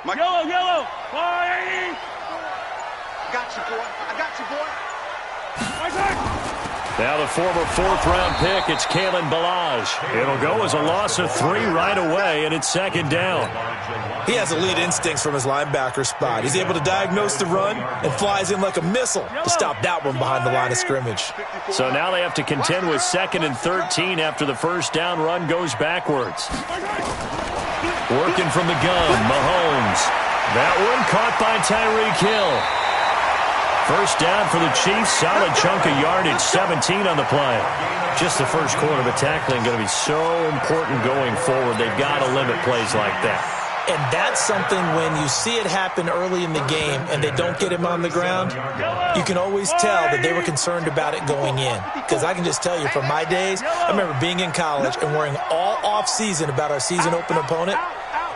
Yellow, yellow. Fire. I got you, boy. I got you, boy. Now the former fourth-round pick, it's Kalen Ballage. It'll go as a loss of 3 right away, and it's second down. He has elite instincts from his linebacker spot. He's able to diagnose the run and flies in like a missile to stop that one behind the line of scrimmage. So now they have to contend with 2nd and 13 after the first down run goes backwards. Working from the gun, Mahomes. That one caught by Tyreek Hill. First down for the Chiefs, solid chunk of yardage, 17 on the play. Just the first quarter, but tackling going to be so important going forward. They've got to limit plays like that. And that's something when you see it happen early in the game and they don't get him on the ground, you can always tell that they were concerned about it going in. Because I can just tell you from my days, I remember being in college and worrying all off-season about our season open opponent.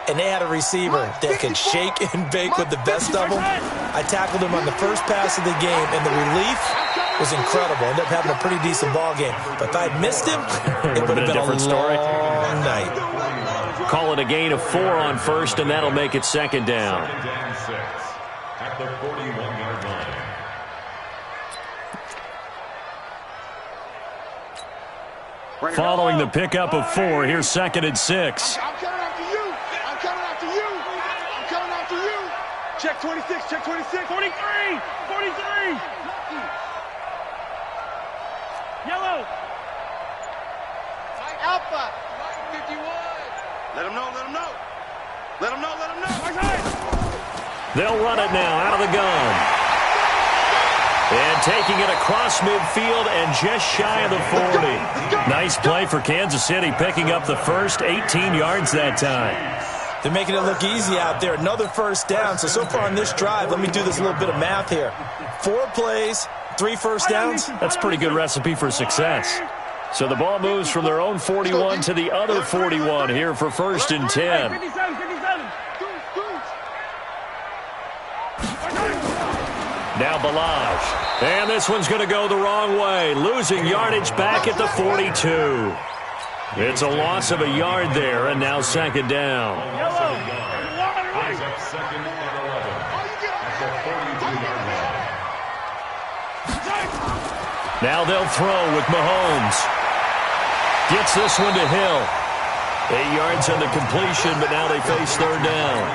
And they had a receiver that could shake and bake with the best of them. I tackled him on the first pass of the game, and the relief was incredible. Ended up having a pretty decent ball game. But if I had missed him, it would have been a different story. Long night. Call it a gain of 4 on first, and that'll make it second down. At the 41-yard line. Following the pickup of 4, here's 2nd and 6. Check 26, check 26. 43, 43. Yellow. Alpha. 51. Let him know, let him know. Let him know, let him know. They'll run it now out of the gun. And taking it across midfield and just shy of the 40. Nice play for Kansas City, picking up the first, 18 yards that time. They're making it look easy out there. Another first down. So far on this drive, let me do this little bit of math here. 4 plays, 3 first downs. That's a pretty good recipe for success. So the ball moves from their own 41 to the other 41 here for 1st and 10. 57, 57. Now Ballage. And this one's going to go the wrong way. Losing yardage back at the 42. It's a loss of a yard there, and now second down. Brings up 2nd and 11 at the 42-yard line. Now they'll throw with Mahomes. Gets this one to Hill. 8 yards on the completion, but now they face 3rd down.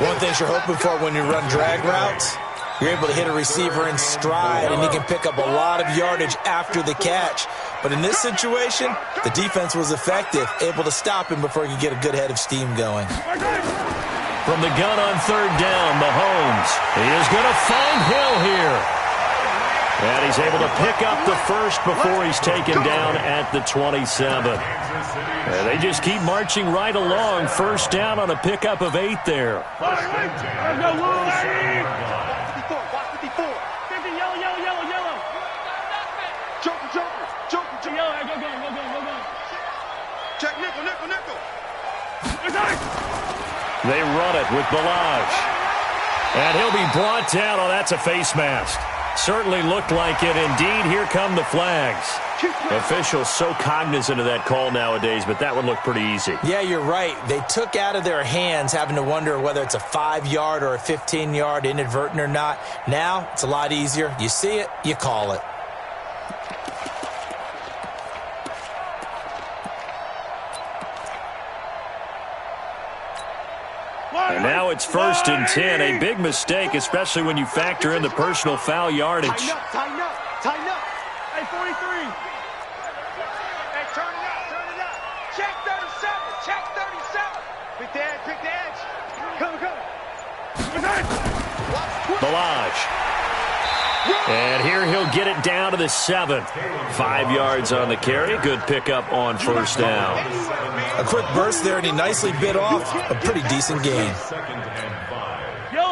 One thing you're hoping for when you run drag routes, you're able to hit a receiver in stride, and he can pick up a lot of yardage after the catch. But in this situation, the defense was effective, able to stop him before he could get a good head of steam going. From the gun on 3rd down, Mahomes. He is going to find Hill here. And he's able to pick up the first before he's taken down at the 27. And they just keep marching right along. First down on a pickup of 8 there. Check nickel, nickel, nickel. They run it with Ballage. And he'll be brought down. Oh, that's a face mask. Certainly looked like it. Indeed, here come the flags. Officials so cognizant of that call nowadays, but that one looked pretty easy. Yeah, you're right. They took out of their hands having to wonder whether it's a 5-yard or a 15-yard inadvertent or not. Now, it's a lot easier. You see it, you call it. And now it's 1st and 10. A big mistake, especially when you factor in the personal foul yardage. Tighten up, tighten up, tighten up. Hey, 43. Hey, turn it up, turn it up. Check 37, check 37. Pick the edge, pick the edge. Come, come. Ballage. And here he'll get it down to the 7. 5 yards on the carry. Good pickup on 1st down. A quick burst there, and he nicely bit off a pretty decent gain.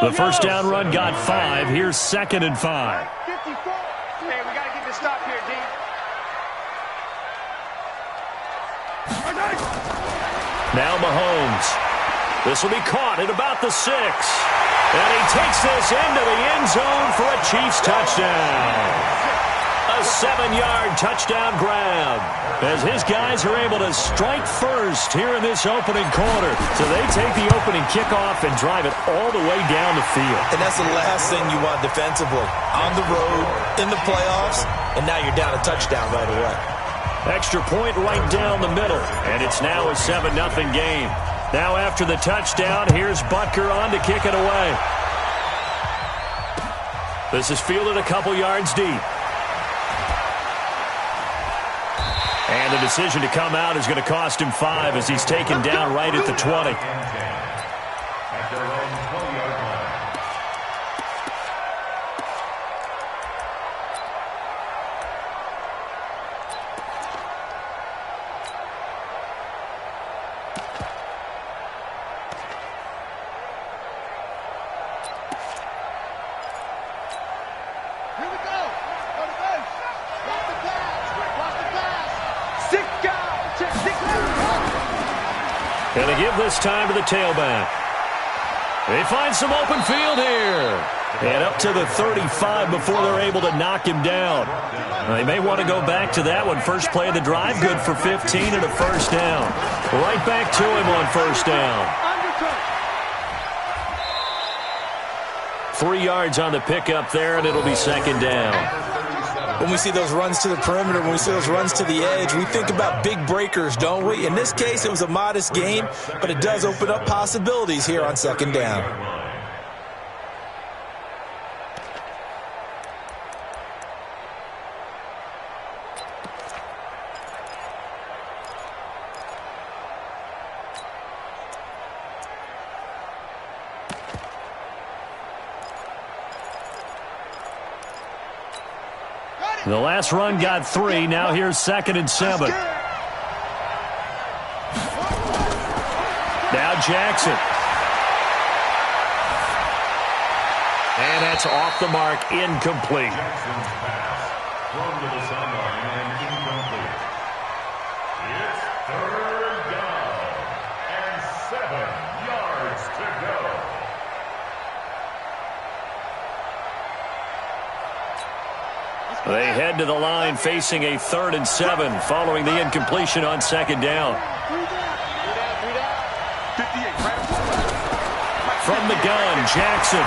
The first down run got 5. Here's 2nd and 5. 54. Hey, we got to get this stop here, D. Now Mahomes. This will be caught at about the 6. And he takes this into the end zone for a Chiefs touchdown. A 7-yard touchdown grab. as his guys are able to strike first here in this opening quarter. So they take the opening kickoff and drive it all the way down the field. And that's the last thing you want defensively. On the road, in the playoffs, and now you're down a touchdown right away. Extra point right down the middle, and it's now a 7-0 game. Now after the touchdown, here's Butker on to kick it away. This is fielded a couple yards deep. And the decision to come out is going to cost him 5 as he's taken down right at the 20. Going to give this time to the tailback. They find some open field here. And up to the 35 before they're able to knock him down. They may want to go back to that one. First play of the drive, good for 15 and a first down. Right back to him on first down. 3 yards on the pickup there, and it'll be second down. When we see those runs to the perimeter, when we see those runs to the edge, we think about big breakers, don't we? In this case, it was a modest game, but it does open up possibilities here on second down. The last run got 3. Now here's 2nd and 7. Now Jackson. And that's off the mark, incomplete. Jackson's pass thrown to the sideline and incomplete. It's 3rd down and 7 yards to go. They head to the line facing a 3rd and 7 following the incompletion on second down. From the gun, Jackson.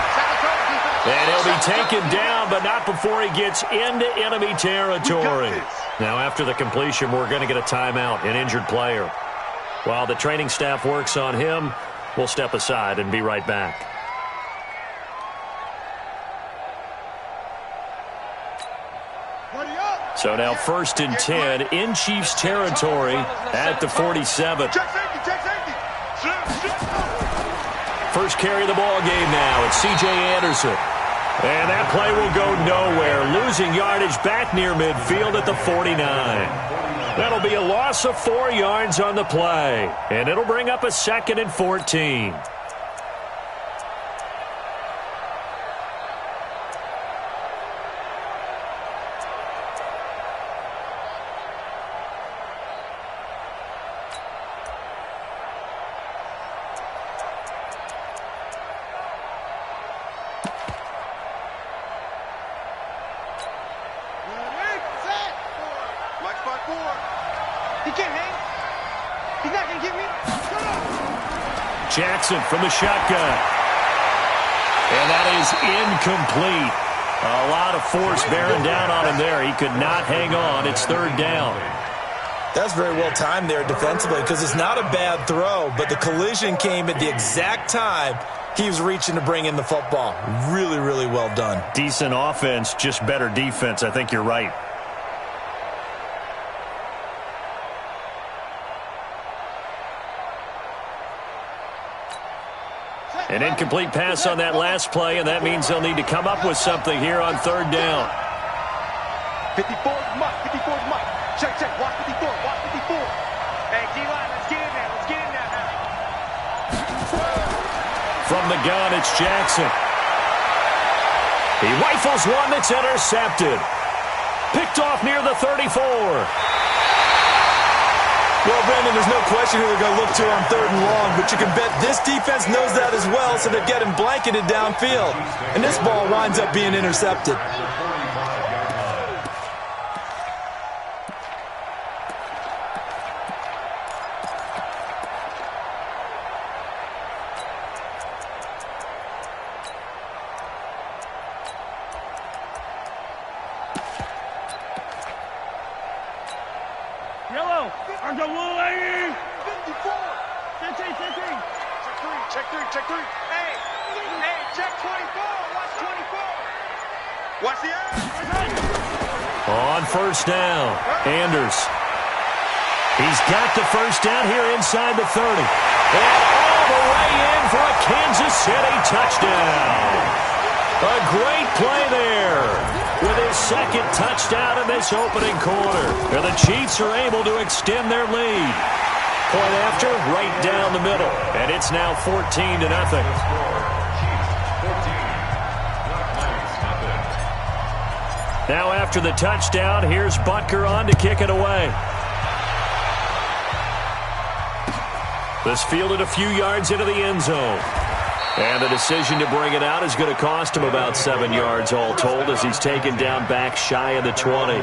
And he'll be taken down, but not before he gets into enemy territory. Now after the completion, we're going to get a timeout, an injured player. While the training staff works on him, we'll step aside and be right back. So now 1st and 10 in Chiefs territory at the 47. First carry of the ball game now. It's C.J. Anderson. And that play will go nowhere. Losing yardage back near midfield at the 49. That'll be a loss of 4 yards on the play. And it'll bring up a 2nd and 14. Jackson from the shotgun. And that is incomplete. A lot of force bearing down on him there. He could not hang on. It's 3rd down. That's very well timed there defensively because it's not a bad throw, but the collision came at the exact time he was reaching to bring in the football. Really, really well done. Decent offense, just better defense. I think you're right. An incomplete pass on that last play, and that means they'll need to come up with something here on 3rd down. 54 Mike, 54 Mike. Check, watch 54, watch 54. Hey, D-line, let's get in there, now. From the gun, it's Jackson. He rifles one that's intercepted. Picked off near the 34. Well, Brandon, there's no question who they're going to look to on 3rd and long, but you can bet this defense knows that as well, so they're getting blanketed downfield. And this ball winds up being intercepted. Yellow. Arms up, little lady. 54. 15. Check three. Hey, check 24. Watch 24. Watch the edge. On first down, Anders. He's got the first down here inside the 30. And all the way in for a Kansas City touchdown. A great play there with his second touchdown in this opening quarter. And the Chiefs are able to extend their lead. Point after, right down the middle. And it's now 14-0. Now after the touchdown, here's Butker on to kick it away. This fielded a few yards into the end zone. And the decision to bring it out is going to cost him about 7 yards all told as he's taken down back shy of the 20.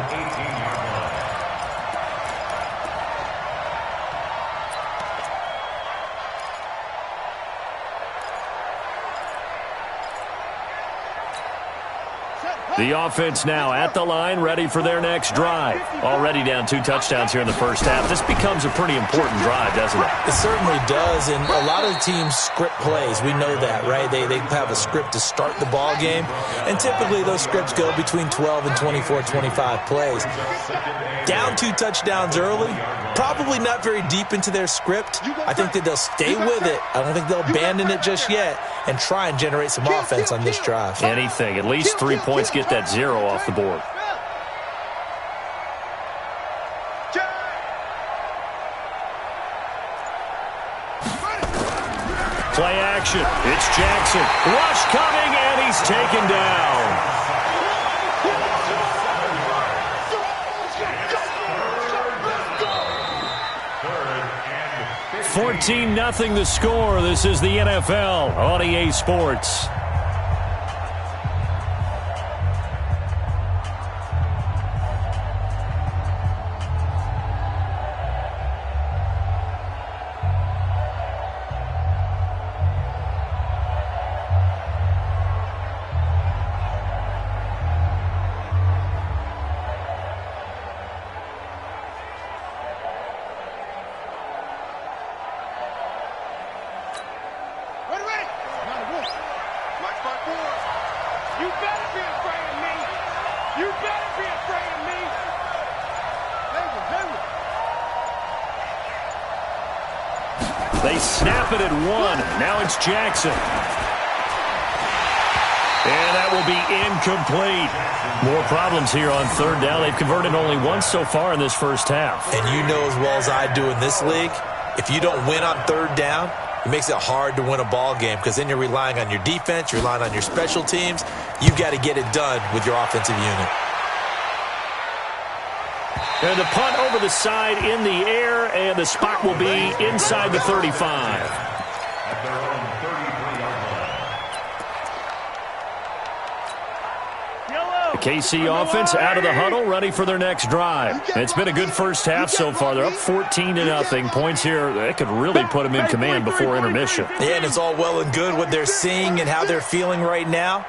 The offense now at the line, ready for their next drive. Already down 2 touchdowns here in the first half. This becomes a pretty important drive, doesn't it? It certainly does, and a lot of the teams script plays. We know that, right? They have a script to start the ball game, and typically those scripts go between 12 and 24, 25 plays. Down 2 touchdowns early, probably not very deep into their script. I think that they'll stay with it. I don't think they'll abandon it just yet and try and generate some offense on this drive. Anything. At least 3 points, get that 0 off the board. Play action. It's Jackson. Rush coming, and he's taken down. 14-0 the score. This is the NFL on EA Sports. They snap it at 1. Now it's Jackson. And that will be incomplete. More problems here on third down. They've converted only once so far in this first half. And you know as well as I do in this league, if you don't win on third down, it makes it hard to win a ball game because then you're relying on your defense, you're relying on your special teams. You've got to get it done with your offensive unit. And the punt over the side in the air, and the spot will be inside the 35. At their own 33-yard line. The KC offense out of the huddle, ready for their next drive. It's been a good first half so far. They're up 14-0. Points here, that could really put them in command before intermission. Yeah, and it's all well and good what they're seeing and how they're feeling right now.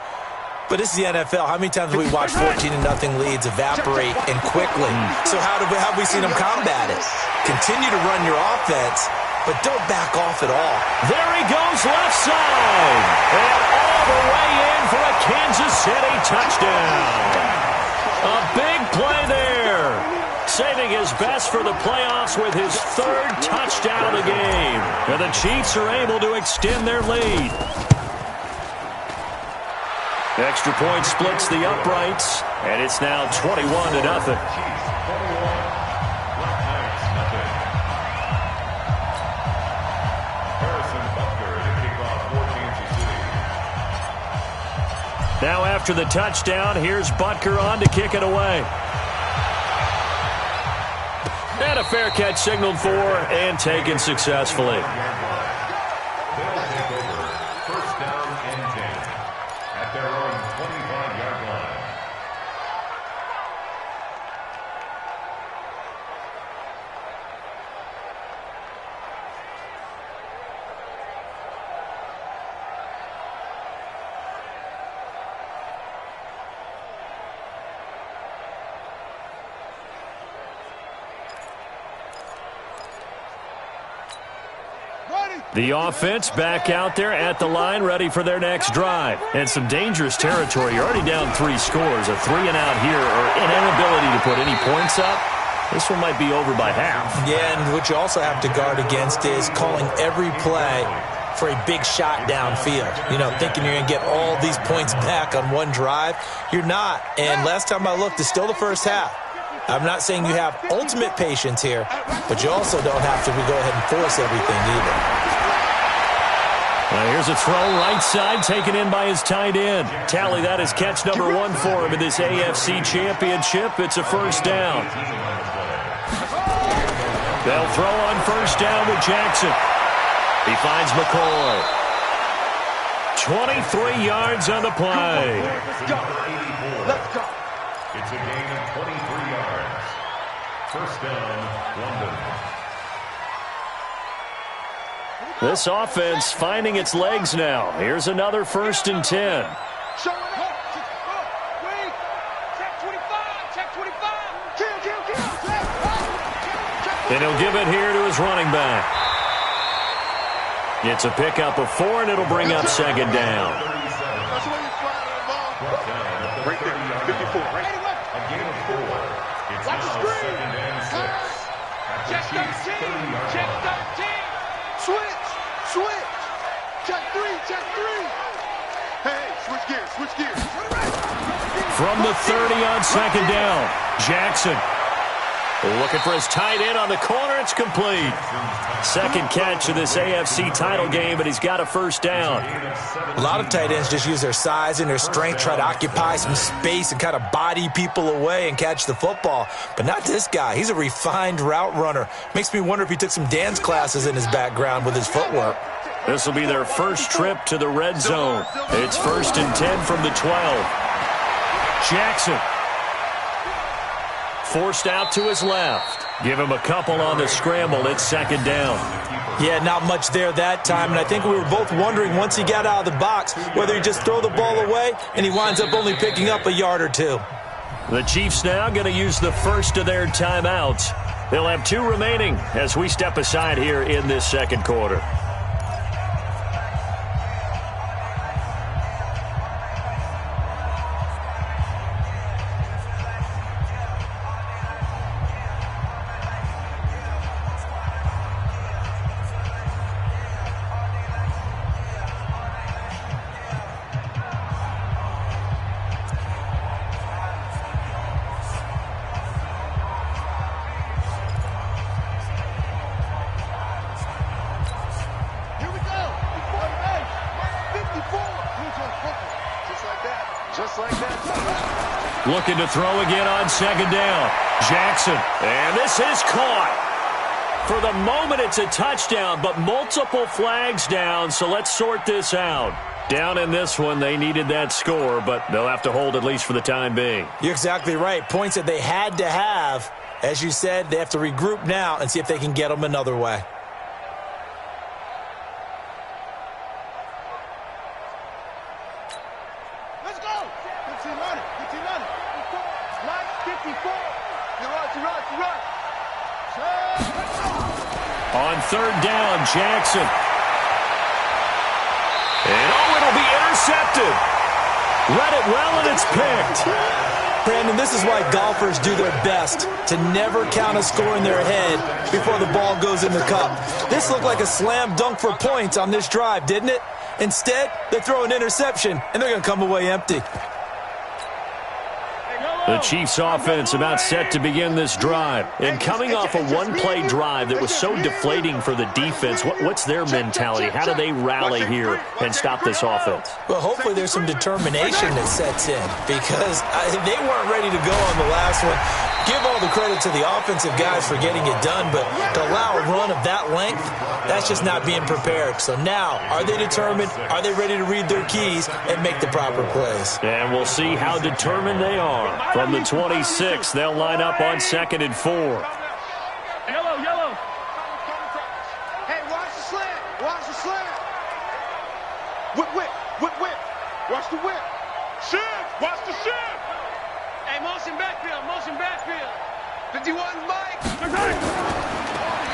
But this is the NFL. How many times have we watched 14-0 leads evaporate and quickly? So how have we seen them combat it? Continue to run your offense, but don't back off at all. There he goes left side. And all the way in for a Kansas City touchdown. A big play there. Saving his best for the playoffs with his 3rd touchdown of the game. And the Chiefs are able to extend their lead. Extra point splits the uprights, and it's now 21-0. Now after the touchdown, here's Butker on to kick it away. And a fair catch signaled for and taken successfully. They'll take over first down and 10 at their own 25-yard line. The offense back out there at the line, ready for their next drive. And some dangerous territory. You're already down 3 scores. A 3-and-out here, or an inability to put any points up. This one might be over by half. Yeah, and what you also have to guard against is calling every play for a big shot downfield. You know, thinking you're going to get all these points back on one drive. You're not. And last time I looked, it's still the first half. I'm not saying you have ultimate patience here, but you also don't have to go ahead and force everything either. Here's a throw right side taken in by his tight end. Tally that is catch number 1 for him in this AFC Championship. It's a first down. They'll throw on first down with Jackson. He finds McCoy. 23 yards on the play. Let's go. Let's go. It's a gain of 23 yards. First down, London. This offense finding its legs now. Here's another 1st and 10. Show it up. Wait. Check 25. Check 25. Kill. And he'll give it here to his running back. It's a pickup of 4, and it'll bring up second down. That's where you fly the ball. Right there. 54. Right. A gain of 4. It's Watch the now screen. second and 6. Check 13. Check 13. Switch. Check 3. Check 3. Hey, switch gears. From the 30 on second down, Jackson looking for his tight end on the corner. It's complete. Second catch of this AFC title game, but he's got a first down. A lot of tight ends just use their size and their strength, try to occupy some space and kind of body people away and catch the football. But not this guy. He's a refined route runner. Makes me wonder if he took some dance classes in his background with his footwork. This will be their first trip to the red zone. It's 1st and 10 from the 12. Jackson forced out to his left. Give him a couple on the scramble. It's second down. Yeah, not much there that time, and I think we were both wondering once he got out of the box whether he just throw the ball away and he winds up only picking up a yard or 2. The Chiefs now going to use the first of their timeouts. They'll have 2 remaining as we step aside here in this second quarter. Looking to throw again on second down. Jackson, and this is caught. For the moment, it's a touchdown, but multiple flags down, so let's sort this out. Down in this one, they needed that score, but they'll have to hold at least for the time being. You're exactly right. Points that they had to have. As you said, they have to regroup now and see if they can get them another way. On third down, Jackson. And it'll be intercepted. Read it well, and it's picked. Brandon, this is why golfers do their best to never count a score in their head before the ball goes in the cup. This looked like a slam dunk for points on this drive, didn't it? Instead, they throw an interception, and they're going to come away empty. The Chiefs offense about set to begin this drive. And coming off a one-play drive that was so deflating for the defense, what's their mentality? How do they rally here and stop this offense? Well, hopefully there's some determination that sets in because they weren't ready to go on the last one. Give all the credit to the offensive guys for getting it done, but to allow a run of that length, that's just not being prepared. So now, are they determined? Are they ready to read their keys and make the proper plays? And we'll see how determined they are. From the 26, they'll line up on 2nd and 4. Yellow. Hey, watch the slant. Watch the slant. Whip. Watch the whip. Shift. Watch the shift. Hey, motion backfield. 51 Mike.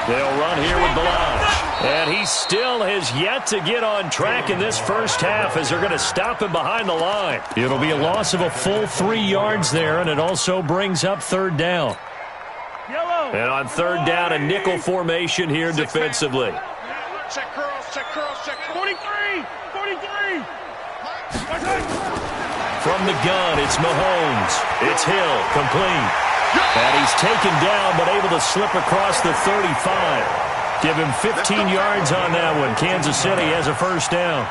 They'll run here with Blanche. And he still has yet to get on track in this first half as they're going to stop him behind the line. It'll be a loss of a full 3 yards there, and it also brings up third down. And on third down, a nickel formation here defensively. Check curls, check curls, check 43, 43. From the gun, it's Mahomes. It's Hill, complete. And he's taken down, but able to slip across the 35. Give him 15 yards on that one. Kansas City has a first down.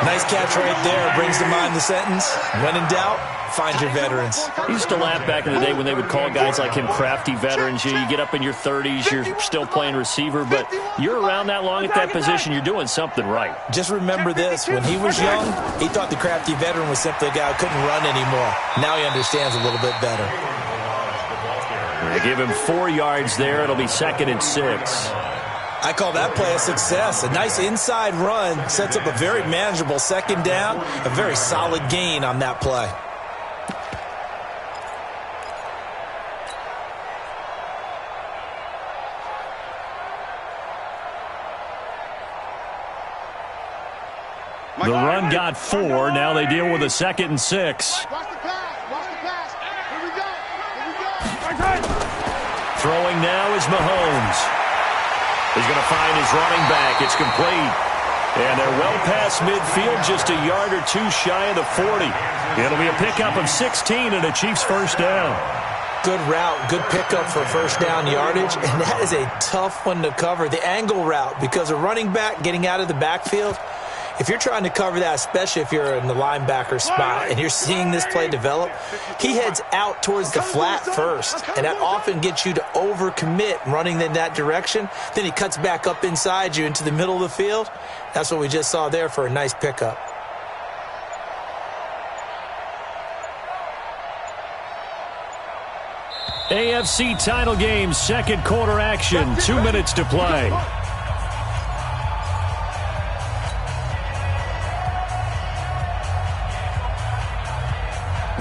Nice catch right there. Brings to mind the sentence, when in doubt, find your veterans. I used to laugh back in the day when they would call guys like him crafty veterans. You get up in your 30s, you're still playing receiver, but you're around that long at that position, you're doing something right. Just remember this. When he was young, he thought the crafty veteran was simply a guy who couldn't run anymore. Now he understands a little bit better. They give him 4 yards there. It'll be 2nd and 6. I call that play a success. A nice inside run sets up a very manageable second down, a very solid gain on that play. The run got 4. Now they deal with a 2nd and 6. Watch the pass, watch the pass. Here we go, here we go. Throwing now is Mahomes. He's going to find his running back. It's complete. And they're well past midfield, just a yard or two shy of the 40. It'll be a pickup of 16 and a Chiefs first down. Good route, good pickup for first down yardage, and that is a tough one to cover. The angle route, because a running back getting out of the backfield, if you're trying to cover that, especially if you're in the linebacker spot and you're seeing this play develop, he heads out towards the flat first, and that often gets you to overcommit running in that direction. Then he cuts back up inside you into the middle of the field. That's what we just saw there for a nice pickup. AFC title game, second quarter action, 2 minutes to play.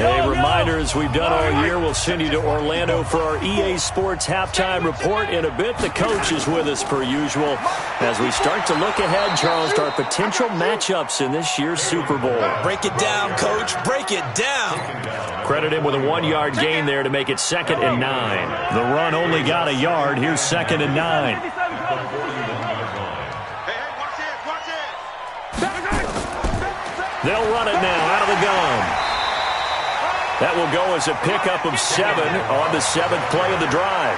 A reminder, as we've done all year, we'll send you to Orlando for our EA Sports halftime report. In a bit, the coach is with us per usual as we start to look ahead, Charles, to our potential matchups in this year's Super Bowl. Break it down, Coach. Break it down. Credit him with a 1-yard gain there to make it 2nd and 9. The run only got a yard. Here's 2nd and 9. Hey, watch it. They'll run it now out of the gun. That will go as a pickup of 7 on the 7th play of the drive.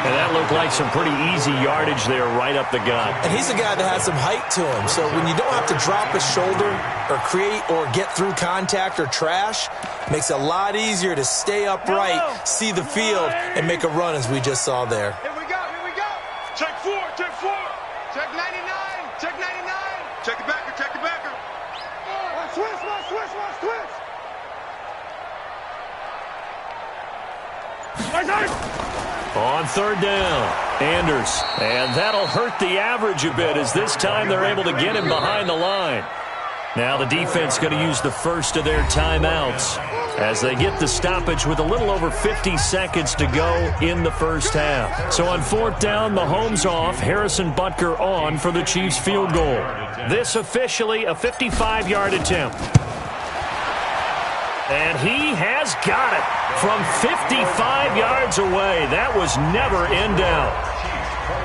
And that looked like some pretty easy yardage there right up the gut. And he's a guy that has some height to him. So when you don't have to drop a shoulder or create or get through contact or trash, it makes it a lot easier to stay upright, see the field, and make a run as we just saw there. Here we go, here we go. Check 4, check 4. Check 99, check 99. Check the backer, check the backer. Switch, switch. On third down, Anders. And that'll hurt the average a bit as this time they're able to get him behind the line. Now the defense going to use the first of their timeouts as they get the stoppage with a little over 50 seconds to go in the first half. So on fourth down, Mahomes off, Harrison Butker on for the Chiefs field goal. This officially a 55-yard attempt. And he has got it from 55 yards away. That was never in doubt.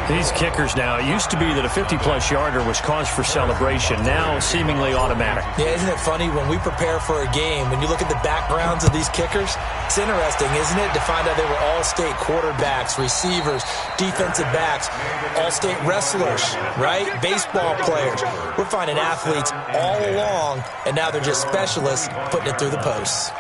These kickers now, it used to be that a 50-plus yarder was cause for celebration. Now seemingly automatic. Yeah, isn't it funny when we prepare for a game, when you look at the backgrounds of these kickers, it's interesting, isn't it, to find out they were all-state quarterbacks, receivers, defensive backs, all-state wrestlers, right? Baseball players. We're finding athletes all along, and now they're just specialists putting it through the posts.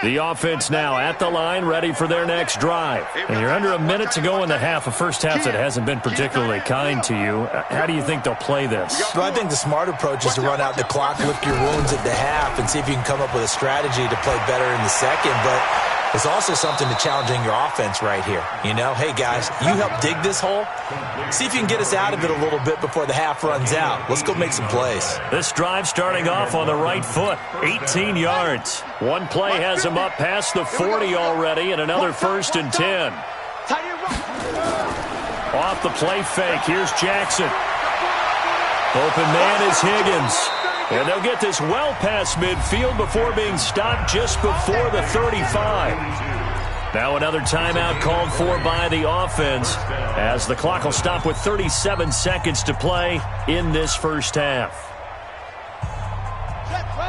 The offense now at the line, ready for their next drive. And you're under a minute to go in the half, a first half that hasn't been particularly kind to you. How do you think they'll play this? Well, I think the smart approach is to run out the clock, lick your wounds at the half, and see if you can come up with a strategy to play better in the second. But It's also something to challenging your offense right here. You know, hey, guys, you help dig this hole. See if you can get us out of it a little bit before the half runs out. Let's go make some plays. This drive starting off on the right foot, 18 yards. One play has him up past the 40 already, and another 1st and 10. Off the play fake, here's Jackson. Open man is Higgins. And they'll get this well past midfield before being stopped just before the 35. Now another timeout called for by the offense as the clock will stop with 37 seconds to play in this first half.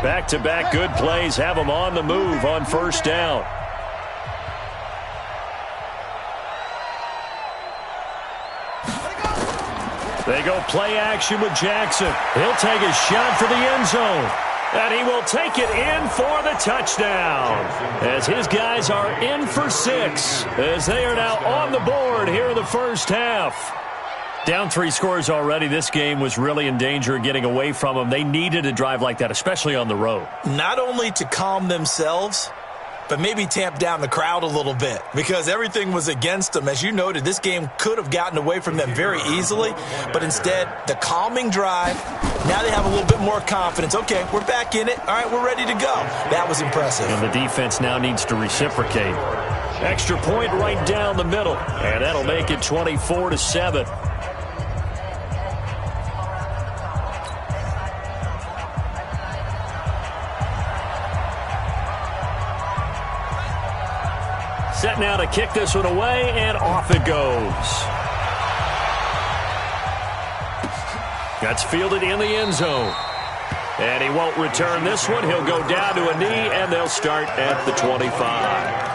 Back-to-back good plays have them on the move on first down. They go play action with Jackson. He'll take a shot for the end zone. And he will take it in for the touchdown. As his guys are in for 6. As they are now on the board here in the first half. Down 3 scores already. This game was really in danger of getting away from them. They needed a drive like that, especially on the road. Not only to calm themselves, but maybe tamp down the crowd a little bit because everything was against them. As you noted, this game could have gotten away from them very easily, but instead, the calming drive, now they have a little bit more confidence. Okay, we're back in it. All right, we're ready to go. That was impressive. And the defense now needs to reciprocate. Extra point right down the middle, and that'll make it 24-7. Set now to kick this one away, and off it goes. That's fielded in the end zone. And he won't return this one. He'll go down to a knee, and they'll start at the 25.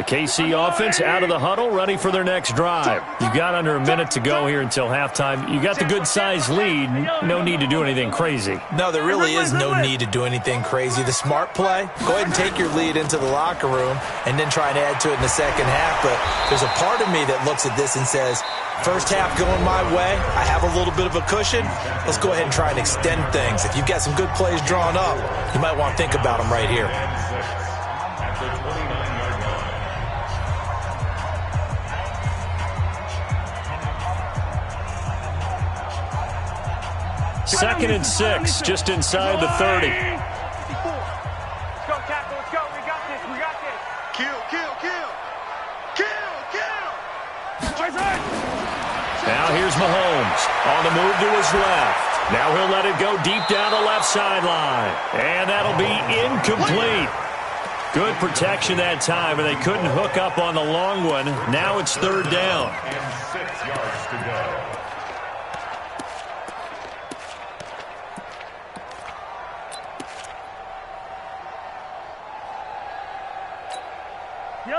KC offense out of the huddle, ready for their next drive. You've got under a minute to go here until halftime. You got the good-sized lead. No need to do anything crazy. No, there really is no need to do anything crazy. The smart play, go ahead and take your lead into the locker room and then try and add to it in the second half. But there's a part of me that looks at this and says, first half going my way, I have a little bit of a cushion. Let's go ahead and try and extend things. If you've got some good plays drawn up, you might want to think about them right here. Second and 6, just inside the 30. Let's go, Tackle. Let's go. We got this. We got this. Kill, kill, kill. Kill, kill. Now here's Mahomes on the move to his left. Now he'll let it go deep down the left sideline. And that'll be incomplete. Good protection that time, and they couldn't hook up on the long one. Now it's third down. And 6 yards to go.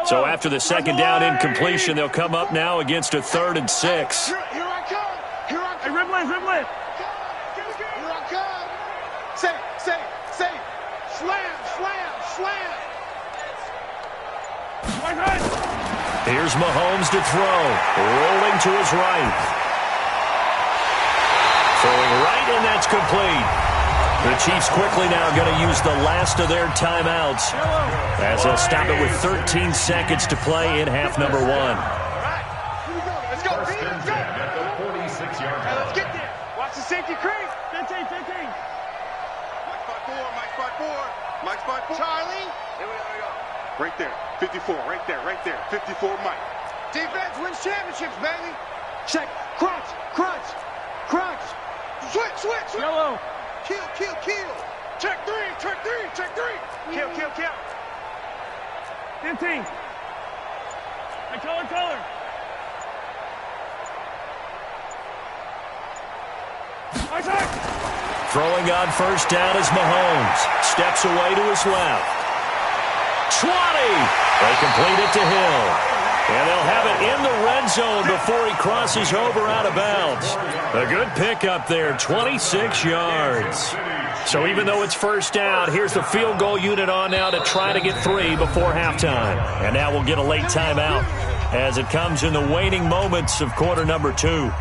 So after the second down incompletion, they'll come up now against a 3rd and 6. Here I come. Here I come. Riblet. Here I come. Say. Slam. Here's Mahomes to throw. Rolling to his right. Throwing right, and that's complete. The Chiefs quickly now going to use the last of their timeouts as they'll stop it with 13 seconds to play in half number 1. Let's go. First and 10 at the 46-yard line. Let's get there. Watch the safety creep. 15. Mike spot 4. Charlie. Here we go. Right there. 54. Right there. 54 Mike. Defense wins championships, baby. Check. Crunch. Switch. Yellow. Kill. Check three. Kill. 15. Hey, color. Throwing on first down is Mahomes. Steps away to his left. 20. They complete it to Hill. And they'll have it in the red zone before he crosses over out of bounds. A good pickup there, 26 yards. So even though it's first down, here's the field goal unit on now to try to get 3 before halftime. And now we'll get a late timeout as it comes in the waning moments of quarter number 2.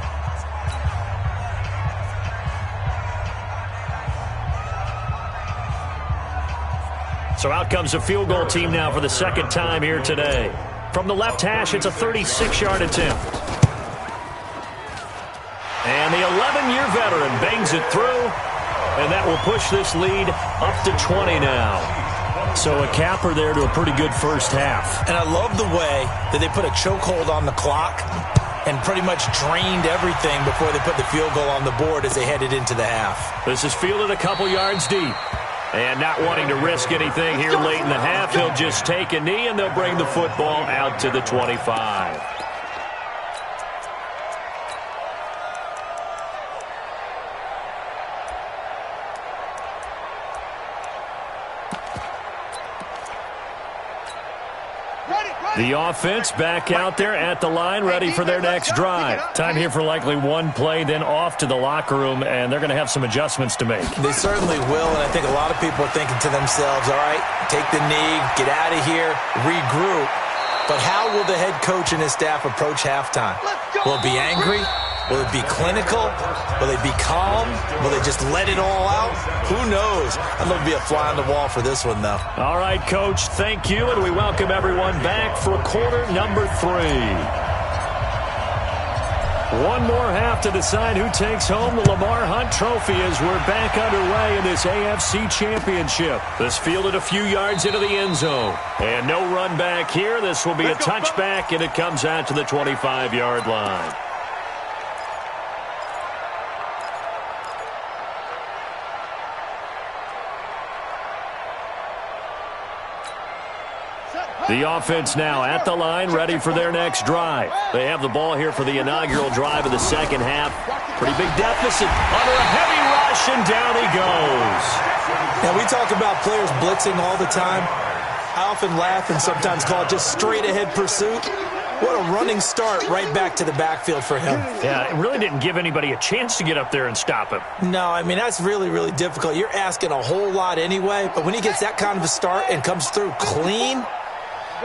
So out comes a field goal team now for the second time here today. From the left hash, it's a 36-yard attempt. And the 11-year veteran bangs it through, and that will push this lead up to 20 now. So a capper there to a pretty good first half. And I love the way that they put a chokehold on the clock and pretty much drained everything before they put the field goal on the board as they headed into the half. This is fielded a couple yards deep. And not wanting to risk anything here late in the half, he'll just take a knee, and they'll bring the football out to the 25. The offense back out there at the line, ready for their next drive. Time here for likely one play, then off to the locker room, and they're going to have some adjustments to make. They certainly will, and I think a lot of people are thinking to themselves, all right, take the knee, get out of here, regroup. But how will the head coach and his staff approach halftime? Will it be angry? Will it be clinical? Will they be calm? Will they just let it all out? Who knows? I'd love to be a fly on the wall for this one, though. All right, Coach, thank you, and we welcome everyone back for quarter number 3. One more half to decide who takes home the Lamar Hunt Trophy as we're back underway in this AFC Championship. This fielded a few yards into the end zone. And no run back here. This will be a touchback, and it comes out to the 25-yard line. The offense now at the line, ready for their next drive. They have the ball here for the inaugural drive of the second half. Pretty big deficit under a heavy rush, and down he goes. Now, we talk about players blitzing all the time. I often laugh and sometimes call it just straight-ahead pursuit. What a running start right back to the backfield for him. Yeah, it really didn't give anybody a chance to get up there and stop him. No, I mean, that's really, really difficult. You're asking a whole lot anyway, but when he gets that kind of a start and comes through clean,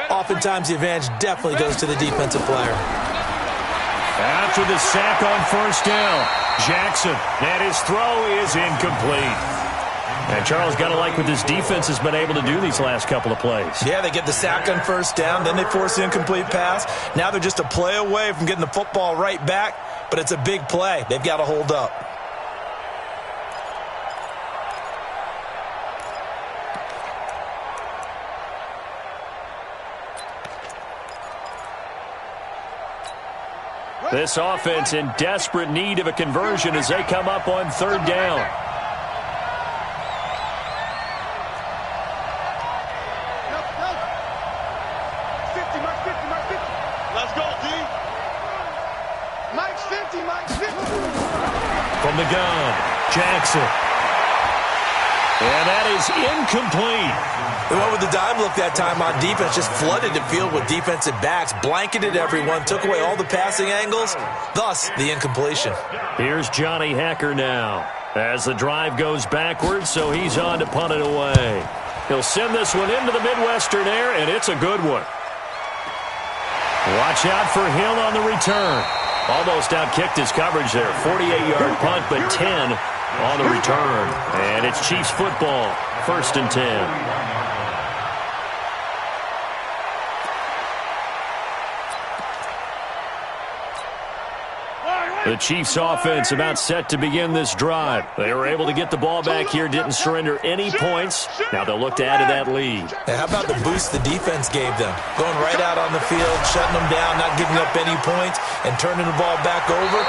oftentimes the advantage definitely goes to the defensive player. After the sack on first down, Jackson, and his throw is incomplete. And Charles, got to like what this defense has been able to do these last couple of plays. Yeah, they get the sack on first down, then they force the incomplete pass. Now they're just a play away from getting the football right back, but it's a big play. They've got to hold up. This offense in desperate need of a conversion as they come up on third down. Let's go, D. Mike's 50, Mike's 50. From the gun, Jackson. And that is incomplete. They went with the dime look that time on defense, just flooded the field with defensive backs, blanketed everyone, took away all the passing angles, thus the incompletion. Here's Johnny Hacker now as the drive goes backwards, so he's on to punt it away. He'll send this one into the Midwestern air, and it's a good one. Watch out for Hill on the return. Almost outkicked his coverage there. 48-yard punt, but 10 on the return. And it's Chiefs football, 1st and 10. The Chiefs offense about set to begin this drive. They were able to get the ball back here, didn't surrender any points. Now they'll look to add to that lead. Hey, how about the boost the defense gave them? Going right out on the field, shutting them down, not giving up any points, and turning the ball back over.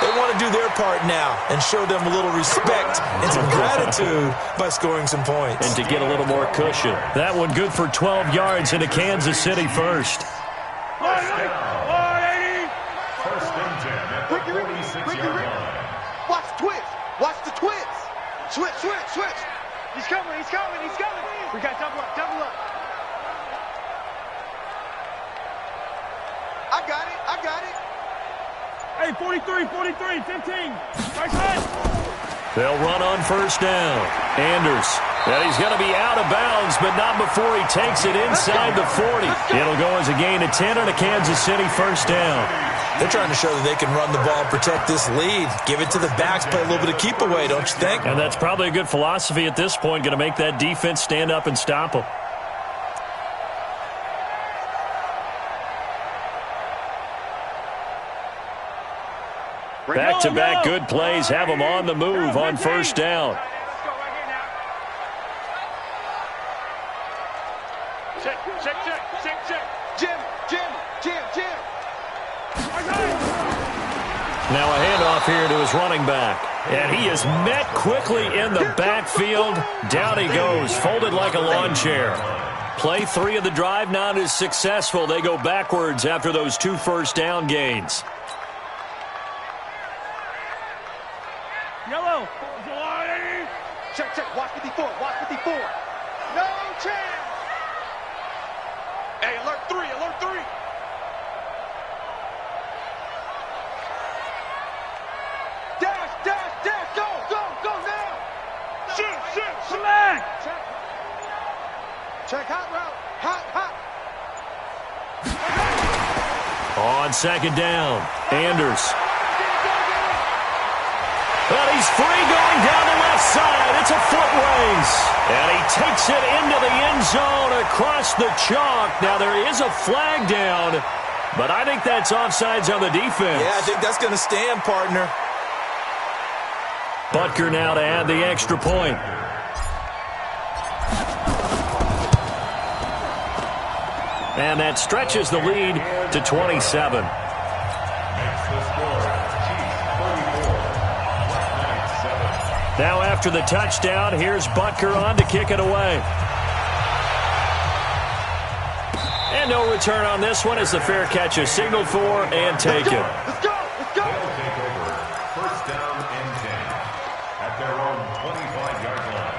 They want to do their part now and show them a little respect and some gratitude by scoring some points. And to get a little more cushion. That one good for 12 yards into Kansas City first. Watch the twist. Watch the twist. Switch, switch, switch. He's coming, he's coming, he's coming. We got double up, double up. I got it, I got it. Hey, 43, 43, 15. Nice hit. They'll run on first down. Anders. And he's going to be out of bounds, but not before he takes it inside the 40. It'll go as a gain of 10 on a Kansas City first down. They're trying to show that they can run the ball and protect this lead. Give it to the backs, play a little bit of keep away, don't you think? And that's probably a good philosophy at this point, going to make that defense stand up and stop them. Back-to-back good plays have them on the move on first down. Check. Jim. Now a handoff here to his running back. And he is met quickly in the backfield. Down he goes, folded like a lawn chair. Play 3 of the drive not as successful. They go backwards after those 2 first down gains. Yellow. Check. Watch 54. No chance. Hey, alert 3. Dash. Go now. Shoot. Select. Check hot route. Hot. On second down, Anders. But he's free going down the left side. It's a foot race. And he takes it into the end zone across the chalk. Now there is a flag down, but I think that's offsides on the defense. Yeah, I think that's going to stand, partner. Butker now to add the extra point. And that stretches the lead to 27. Now after the touchdown, here's Butker on to kick it away. And no return on this one as the fair catch is signaled for and taken. Let's go. They'll take over. First down and 10 at their own 25-yard line.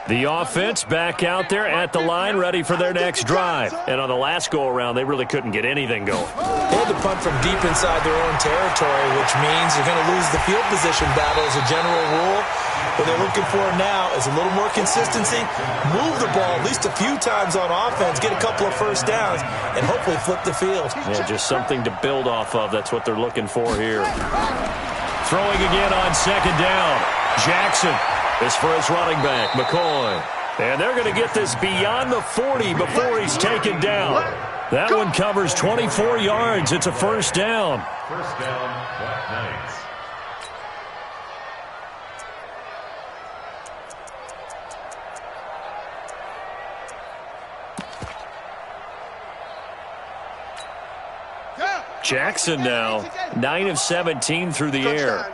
The offense back out there at the line, ready for their next drive. And on the last go-around, they really couldn't get anything going. They had to punt from deep inside their own territory, which means you're going to lose the field position battle as a general rule. What they're looking for now is a little more consistency, move the ball at least a few times on offense, get a couple of first downs, and hopefully flip the field. Yeah, just something to build off of. That's what they're looking for here. Throwing again on second down. Jackson is for his running back, McCoy. And they're going to get this beyond the 40 before he's taken down. That one covers 24 yards. It's a first down. First down, Black Knights. Jackson now, 9 of 17 through the air.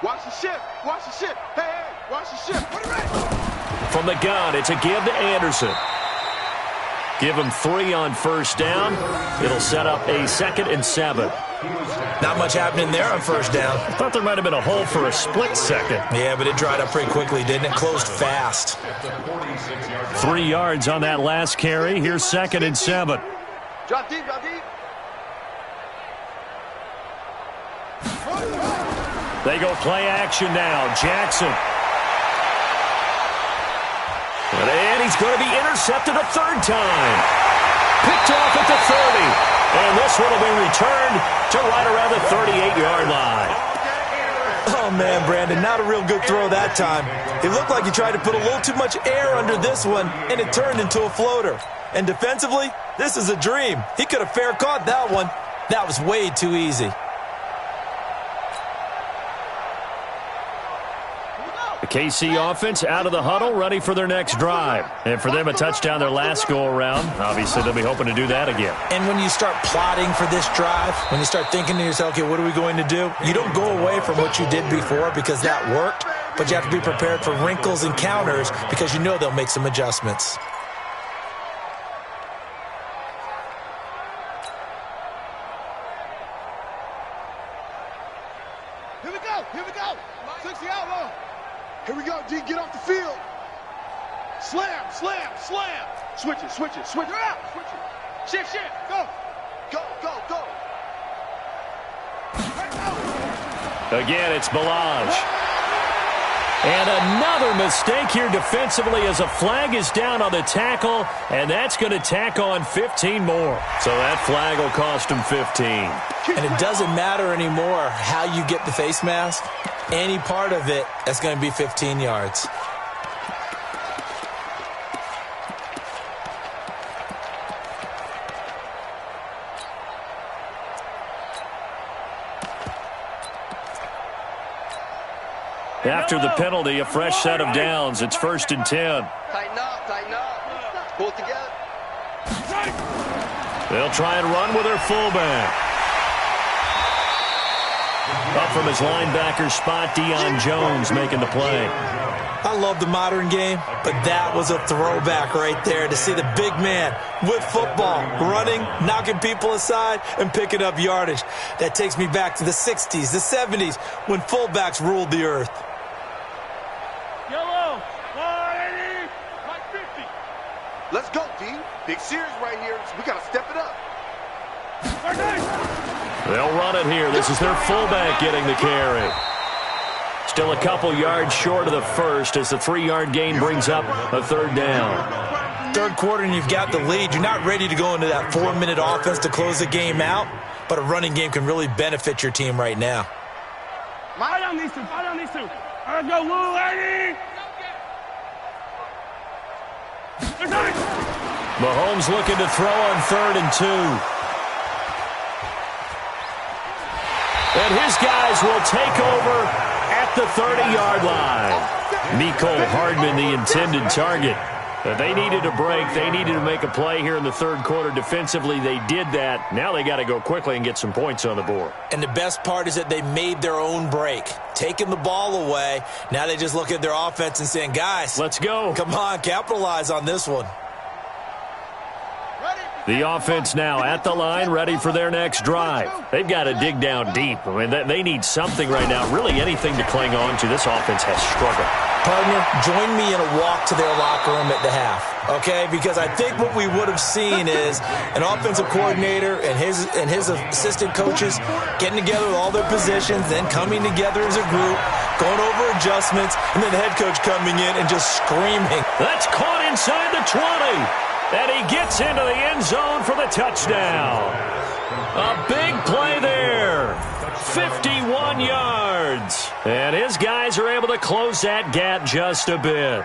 Watch the ship. Hey, watch the ship. Put it right. From the gun, it's a give to Anderson. Give him 3 on first down. It'll set up a 2nd and 7. Not much happening there on first down. I thought there might have been a hole for a split second. Yeah, but it dried up pretty quickly, didn't it? Closed fast. 3 yards on that last carry. Here's 2nd and 7. Drop deep. They go play action now. Jackson. And he's going to be intercepted a 3rd time. Picked off at the 30. And this one will be returned to right around the 38-yard line. Oh, man, Brandon, not a real good throw that time. It looked like he tried to put a little too much air under this one, and it turned into a floater. And defensively, this is a dream. He could have fair caught that one. That was way too easy. The KC offense out of the huddle, ready for their next drive. And for them, a touchdown their last go-around. Obviously, they'll be hoping to do that again. And when you start plotting for this drive, when you start thinking to yourself, okay, what are we going to do? You don't go away from what you did before because that worked, but you have to be prepared for wrinkles and counters because you know they'll make some adjustments. Here we go. 60 outlaw. Here we go, D. Get off the field. Slam. Switch it. Shift. Go. Go. Again, it's Ballage. And another mistake here defensively as a flag is down on the tackle, and that's going to tack on 15 more. So that flag will cost him 15. And it doesn't matter anymore how you get the face mask. Any part of it, that's going to be 15 yards. After the penalty, a fresh set of downs. It's 1st and 10. Tighten up. Pull it together. They'll try and run with their fullback. Up from his linebacker spot, Deion Jones making the play. I love the modern game, but that was a throwback right there to see the big man with football, running, knocking people aside, and picking up yardage. That takes me back to the 60s, the 70s, when fullbacks ruled the earth. Yellow, 180, like 50. Let's go, D. Big series right here. We got to step it up. They'll run it here. This is their fullback getting the carry. Still a couple yards short of the first as the 3-yard gain brings up a 3rd down. Third quarter and you've got the lead. You're not ready to go into that 4-minute offense to close the game out, but a running game can really benefit your team right now. Fight on these two. Let's go, Lou, lady. Mahomes looking to throw on 3rd and 2. And his guys will take over at the 30-yard line. Mecole Hardman, the intended target. They needed a break. They needed to make a play here in the 3rd quarter. Defensively, they did that. Now they got to go quickly and get some points on the board. And the best part is that they made their own break, taking the ball away. Now they just look at their offense and saying, guys, let's go. Come on, capitalize on this one. The offense now at the line, ready for their next drive. They've got to dig down deep. I mean, they need something right now, really anything to cling on to. This offense has struggled. Partner, join me in a walk to their locker room at the half, okay? Because I think what we would have seen is an offensive coordinator and his assistant coaches getting together with all their positions, then coming together as a group, going over adjustments, and then the head coach coming in and just screaming. That's caught inside the 20. And he gets into the end zone for the touchdown. A big play there. 51 yards. And his guys are able to close that gap just a bit.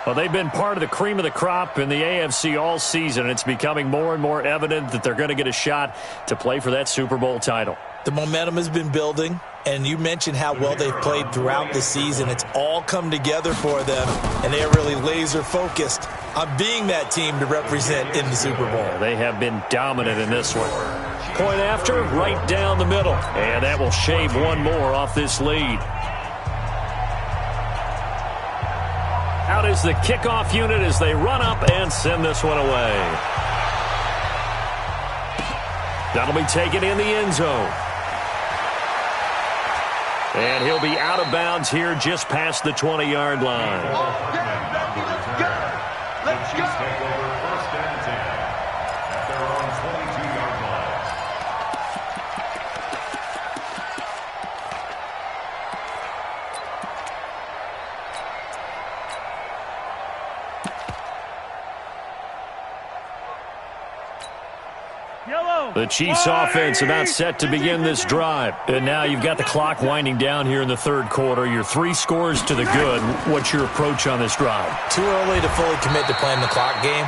Well, they've been part of the cream of the crop in the AFC all season, and it's becoming more and more evident that they're going to get a shot to play for that Super Bowl title. The momentum has been building, and you mentioned how well they've played throughout the season. It's all come together for them, and they are really laser-focused on being that team to represent in the Super Bowl. They have been dominant in this one. Point after, right down the middle, and that will shave one more off this lead. Out is the kickoff unit as they run up and send this one away. That'll be taken in the end zone. And he'll be out of bounds here just past the 20-yard line. Let's go. Take over 1st and 10 at their own 22-yard line. The Chiefs offense about set to begin this drive. And now you've got the clock winding down here in the 3rd quarter. You're 3 scores to the good. What's your approach on this drive? Too early to fully commit to playing the clock game.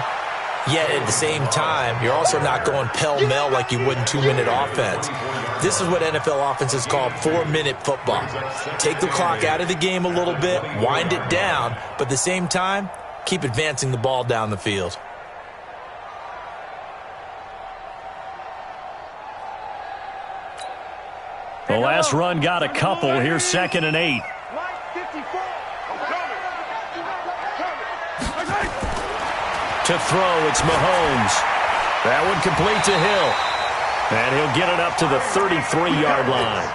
Yet at the same time, you're also not going pell-mell like you would in 2-minute offense. This is what NFL offenses call 4-minute football. Take the clock out of the game a little bit, wind it down, but at the same time, keep advancing the ball down the field. The last run got a couple. Here's 2nd and 8. To throw, it's Mahomes. That one complete to Hill. And he'll get it up to the 33-yard line.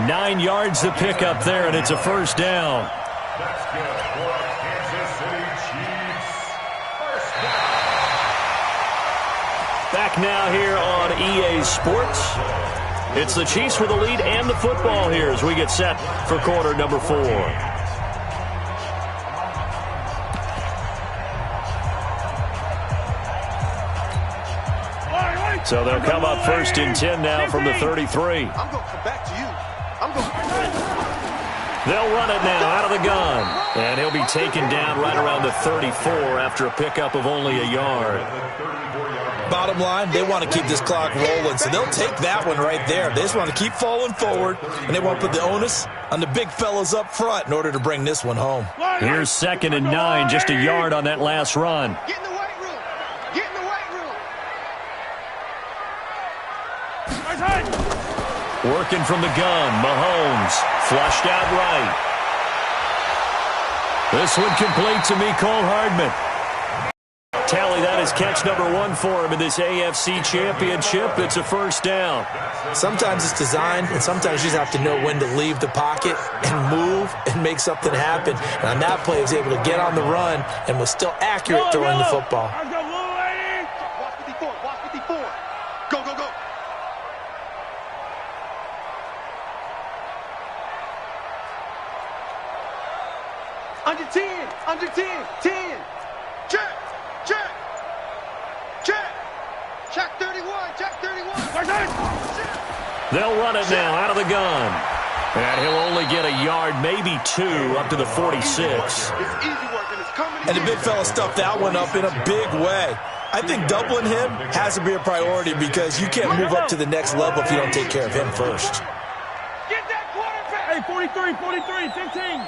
9 yards to pick up there, and it's a 1st down. That's good for the Kansas City Chiefs. 1st down. Back back now here on EA Sports. It's the Chiefs with the lead and the football here as we get set for quarter number 4. So they'll come up first and 10 now from the 33. I'm going to come back to you. I'm going to... They'll run it now out of the gun. And he'll be taken down right around the 34 after a pickup of only a yard. Bottom line, they want to keep this clock rolling, so they'll take that one right there. They just want to keep falling forward, and they want to put the onus on the big fellas up front in order to bring this one home. Here's 2nd and 9, just a yard on that last run. Get in the weight room. Get in the weight room. Working from the gun, Mahomes, flushed out right. This one complete to Mecole Hardman. Tally, that is catch number 1 for him in this AFC Championship. It's a first down. Sometimes it's designed, and sometimes you just have to know when to leave the pocket and move and make something happen. And on that play, he was able to get on the run and was still accurate throwing the football. Watch 54. Watch 54. Go, go, go. Under 10. Under 10. 10. Check. Check. Check. Check 31. Check 31. They'll run it now out of the gun. And he'll only get a yard, maybe 2, up to the 46. It's easy work, and it's coming. And the big fella stuffed that one up in a big way. I think doubling him has to be a priority because you can't move up to the next level if you don't take care of him first. Get that quarterback. Hey, 43, 15.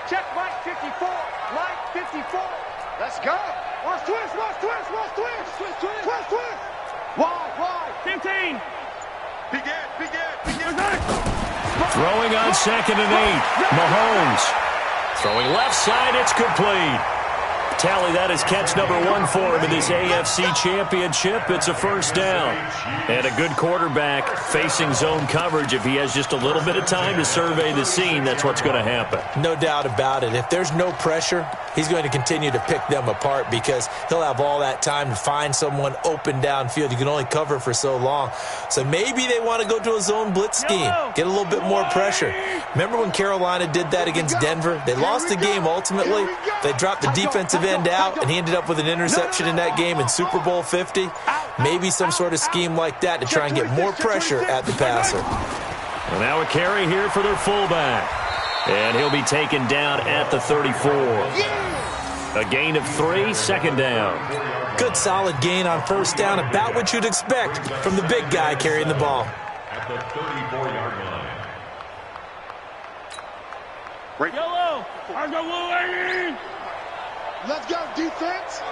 Check Mike 54. Mike 54. Let's go. Watch twist. Watch twist. Watch twist. Twist, twist. Twist, twist. Wide. 15. Begin. Throwing on 2nd and 8. Mahomes. Throwing left side, it's complete. Tally, that is catch number 1 for him in this AFC Championship. It's a first down. And a good quarterback facing zone coverage. If he has just a little bit of time to survey the scene, that's what's going to happen. No doubt about it. If there's no pressure, he's going to continue to pick them apart because he'll have all that time to find someone open downfield. You can only cover for so long. So maybe they want to go to a zone blitz scheme, get a little bit more pressure. Remember when Carolina did that against Denver? They lost the game ultimately. They dropped the defensive end out, and he ended up with an interception in that game in Super Bowl 50. Maybe some sort of scheme like that to try and get more pressure at the passer. And now a carry here for their fullback. And he'll be taken down at the 34. A gain of 3, 2nd down. Good solid gain on first down, about what you'd expect from the big guy carrying the ball. At the 34-yard line. Yellow. Let's go, defense.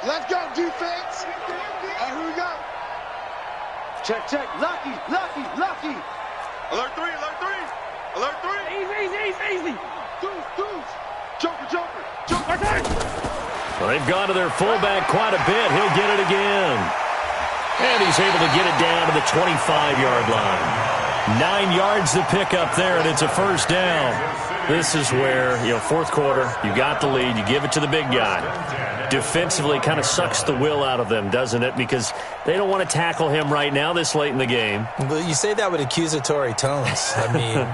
Let's go, defense. Here we go. Check. Lucky. Alert 3. Easy. Deuce. Joker. Well, they've gone to their fullback quite a bit. He'll get it again. And he's able to get it down to the 25-yard line. 9 yards to pick up there, and it's a first down. This is where, fourth quarter, you got the lead, you give it to the big guy. Defensively, kind of sucks the will out of them, doesn't it? Because they don't want to tackle him right now this late in the game. But you say that with accusatory tones. I mean,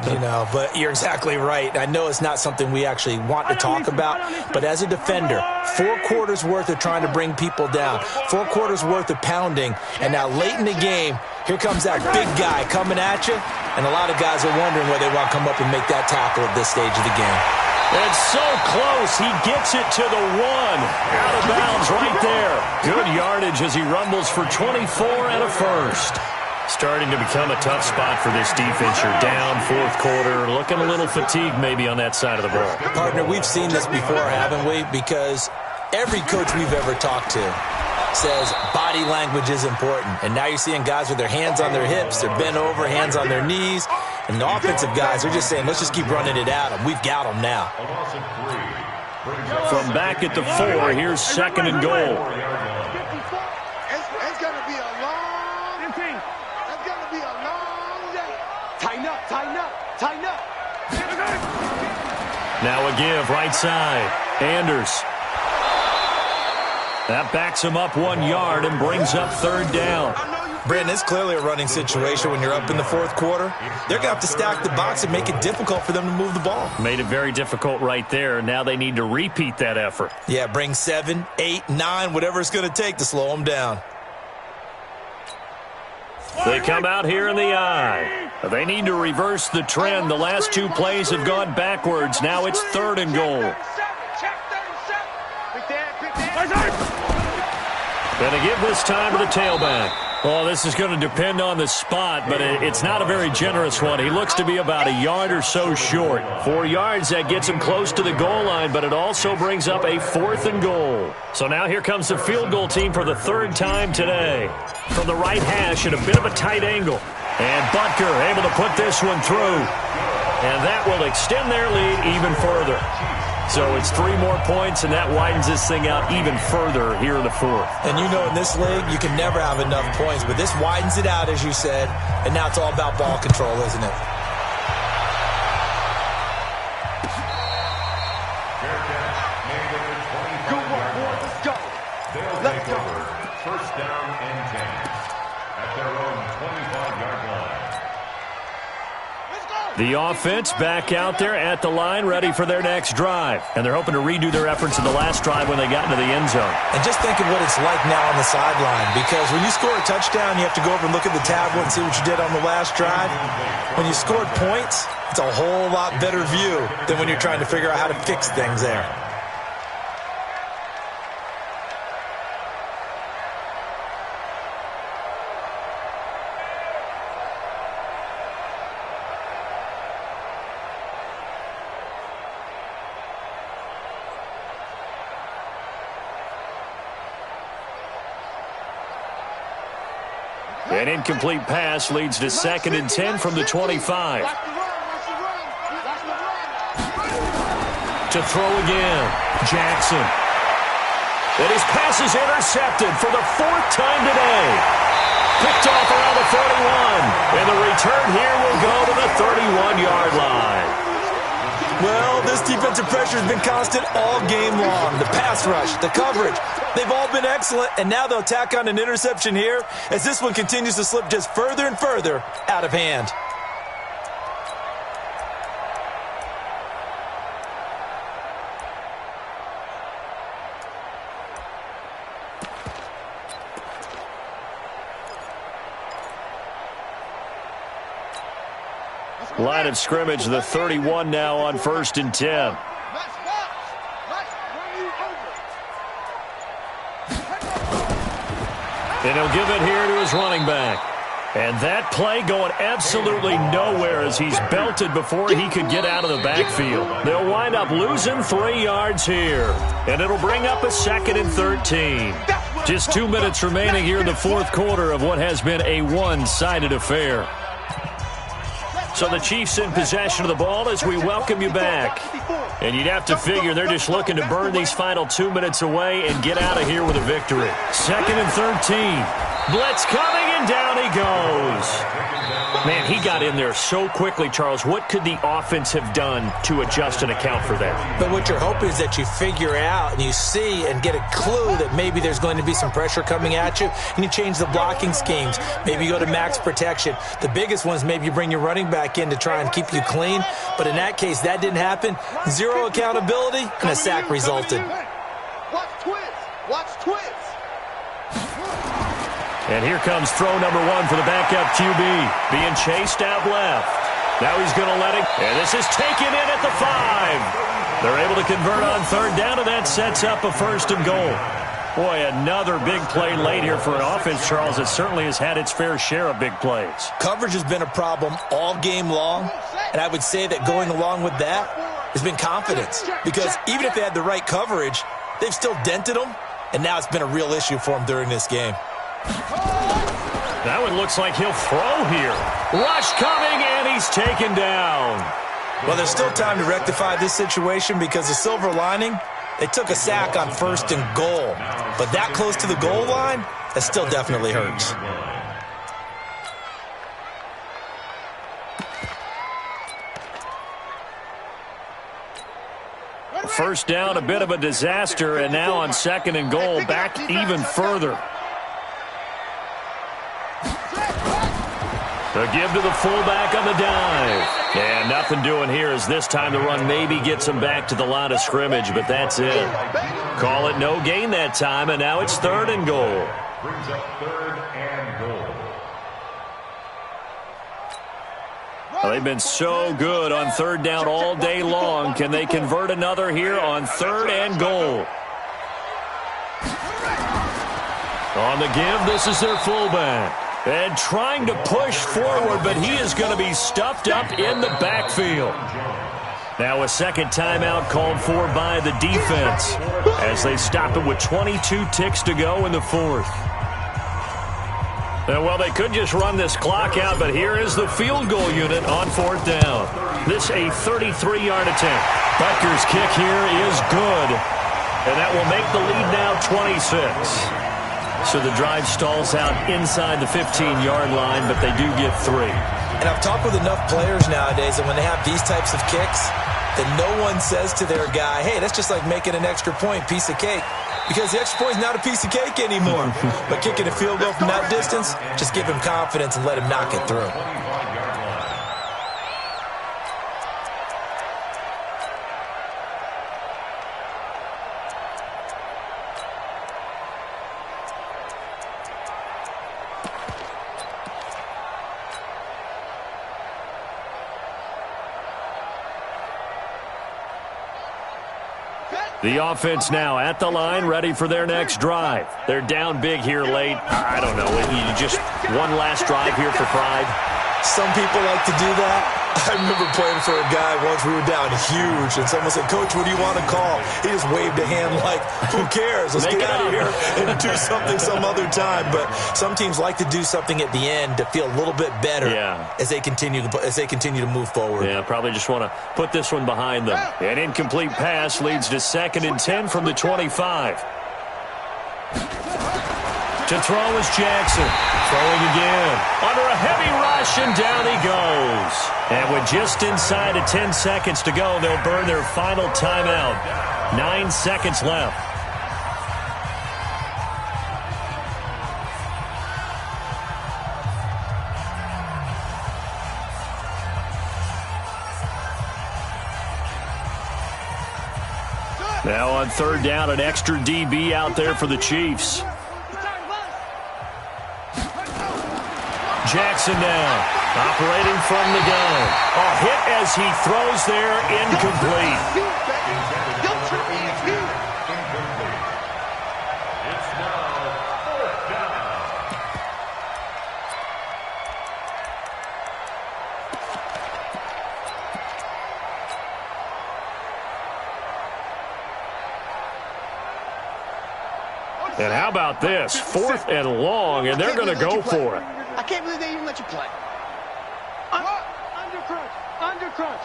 but you're exactly right. I know it's not something we actually want to talk about, but as a defender, 4 quarters worth of trying to bring people down, 4 quarters worth of pounding, and now late in the game, here comes that big guy coming at you, and a lot of guys are wondering whether they want to come up and make that tackle at this stage of the game. It's so close. He gets it to the 1. Out of bounds right there. Good yardage as he rumbles for 24 and a first. Starting to become a tough spot for this defense. You're down fourth quarter. Looking a little fatigued maybe on that side of the ball. Partner, we've seen this before, haven't we? Because every coach we've ever talked to says body language is important. And now you're seeing guys with their hands on their hips, they're bent over, hands on their knees. And the offensive guys are just saying, let's just keep running it at them. We've got them now. From back at the 4, here's 2nd and goal. It's going to be a long day. It's going to be a long day. Tighten up. Now a give, right side. Anders. That backs him up 1 yard and brings up third down. Brandon, it's clearly a running situation when you're up in the fourth quarter. They're going to have to stack the box and make it difficult for them to move the ball. Made it very difficult right there. Now they need to repeat that effort. Yeah, bring 7, 8, 9, whatever it's going to take to slow them down. They come out here in the eye. They need to reverse the trend. The last 2 plays have gone backwards. Now it's 3rd and goal. Going to give this time to the tailback. Well, this is going to depend on the spot, but it's not a very generous one. He looks to be about a yard or so short. 4 yards, that gets him close to the goal line, but it also brings up a 4th and goal. So now here comes the field goal team for the 3rd time today. From the right hash at a bit of a tight angle. And Butker able to put this one through. And that will extend their lead even further. So it's 3 more points, and that widens this thing out even further here in the 4th. And you know in this league, you can never have enough points, but this widens it out, as you said, and now it's all about ball control, isn't it? They'll take over 1st down and 10 at their own 25-yard line. The offense back out there at the line, ready for their next drive. And they're hoping to redo their efforts in the last drive when they got into the end zone. And just think of what it's like now on the sideline, because when you score a touchdown, you have to go over and look at the tablet and see what you did on the last drive. When you scored points, it's a whole lot better view than when you're trying to figure out how to fix things there. An incomplete pass leads to 2nd and 10 from the 25. To throw again, Jackson. And his pass is intercepted for the 4th time today. Picked off around the 41. And the return here will go to the 31-yard line. Well, this defensive pressure has been constant all game long. The pass rush, the coverage, they've all been excellent, and now they'll tack on an interception here as this one continues to slip just further and further out of hand. Line of scrimmage, the 31 now on 1st and 10. And he'll give it here to his running back. And that play going absolutely nowhere as he's belted before he could get out of the backfield. They'll wind up losing 3 yards here. And it'll bring up a 2nd and 13. Just 2 minutes remaining here in the 4th quarter of what has been a one-sided affair. So the Chiefs in possession of the ball as we welcome you back. And you'd have to figure they're just looking to burn these final 2 minutes away and get out of here with a victory. 2nd and 13. Blitz coming, and down he goes. Man, he got in there so quickly, Charles. What could the offense have done to adjust and account for that? But what you're hoping is that you figure out and you see and get a clue that maybe there's going to be some pressure coming at you, and you change the blocking schemes. Maybe you go to max protection. The biggest one is maybe you bring your running back in to try and keep you clean. But in that case, that didn't happen. 0 accountability, and a sack resulted. Watch twins. Watch twins. And here comes throw number 1 for the backup QB. Being chased out left. Now he's going to let it. And this is taken in at the 5. They're able to convert on 3rd down, and that sets up a 1st and goal. Boy, another big play late here for an offense, Charles, that certainly has had its fair share of big plays. Coverage has been a problem all game long, and I would say that going along with that has been confidence. Because even if they had the right coverage, they've still dented them, and now it's been a real issue for them during this game. That one looks like he'll throw here. Rush coming, and he's taken down. Well, there's still time to rectify this situation because the silver lining, they took a sack on 1st and goal. But that close to the goal line, that still definitely hurts. first down, a bit of a disaster, and now on 2nd and goal, back even further. The give to the fullback on the dive. And nothing doing here as this time the run maybe gets him back to the line of scrimmage, but that's it. Call it no gain that time, and now it's 3rd and goal. Brings up 3rd and goal. Well, they've been so good on 3rd down all day long. Can they convert another here on 3rd and goal? On the give, this is their fullback. And trying to push forward, but he is going to be stuffed up in the backfield. Now a second timeout called for by the defense as they stop it with 22 ticks to go in the 4th. Well, they could just run this clock out, but here is the field goal unit on 4th down. This a 33-yard attempt. Butker's kick here is good, and that will make the lead now 26. So the drive stalls out inside the 15-yard line, but they do get 3. And I've talked with enough players nowadays that when they have these types of kicks, that no one says to their guy, hey, that's just like making an extra point, piece of cake. Because the extra point is not a piece of cake anymore. But kicking a field goal from that distance, just give him confidence and let him knock it through. The offense now at the line, ready for their next drive. They're down big here late. I don't know. Just one last drive here for pride. Some people like to do that. I remember playing for a guy once. We were down huge, and someone said, Coach, what do you want to call? He just waved a hand like, who cares? Let's get out of here and do something some other time. But some teams like to do something at the end to feel a little bit better as they continue to move forward. Yeah, probably just want to put this one behind them. An incomplete pass leads to 2nd and 10 from the 25. To throw is Jackson. Throwing again. Under a heavy rush, and down he goes. And with just inside of 10 seconds to go, they'll burn their final timeout. 9 seconds left. Now on 3rd down, an extra DB out there for the Chiefs. Jackson now, operating from the gun. A hit as he throws there, incomplete. It's now 4th down. And how about this? 4th and long, and they're going to go for it. I can't believe they even let you play. Under crunch. Under crunch.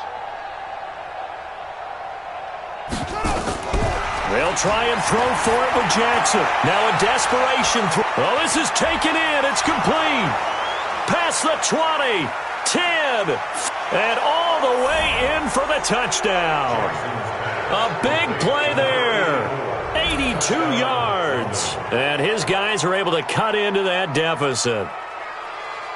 They'll try and throw for it with Jackson. Now a desperation throw. Oh, this is taken in. It's complete. Past the 20, 10, and all the way in for the touchdown. A big play there. 82 yards. And his guys are able to cut into that deficit.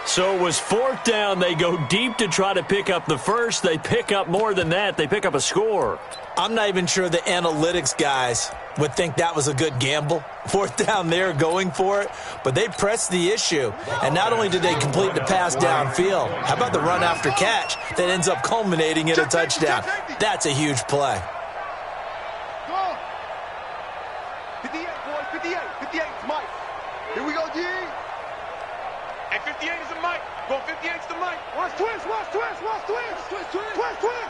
So it was 4th down. They go deep to try to pick up the first. They pick up more than that. They pick up a score. I'm not even sure the analytics guys would think that was a good gamble. 4th down there going for it, but they pressed the issue. And not only did they complete the pass downfield, how about the run after catch that ends up culminating in a touchdown? That's a huge play. 58, boys, 58. 58 is Mike. Here we go, D. And 58 is a Mike. Going 58 is the Mike. Watch twist, watch twist, watch twist. Twist, twist. Twist, twist.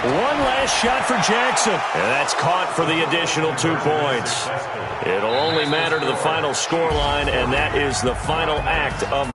One last shot for Jackson. And that's caught for the additional 2 points. It'll only matter to the final scoreline, and that is the final act of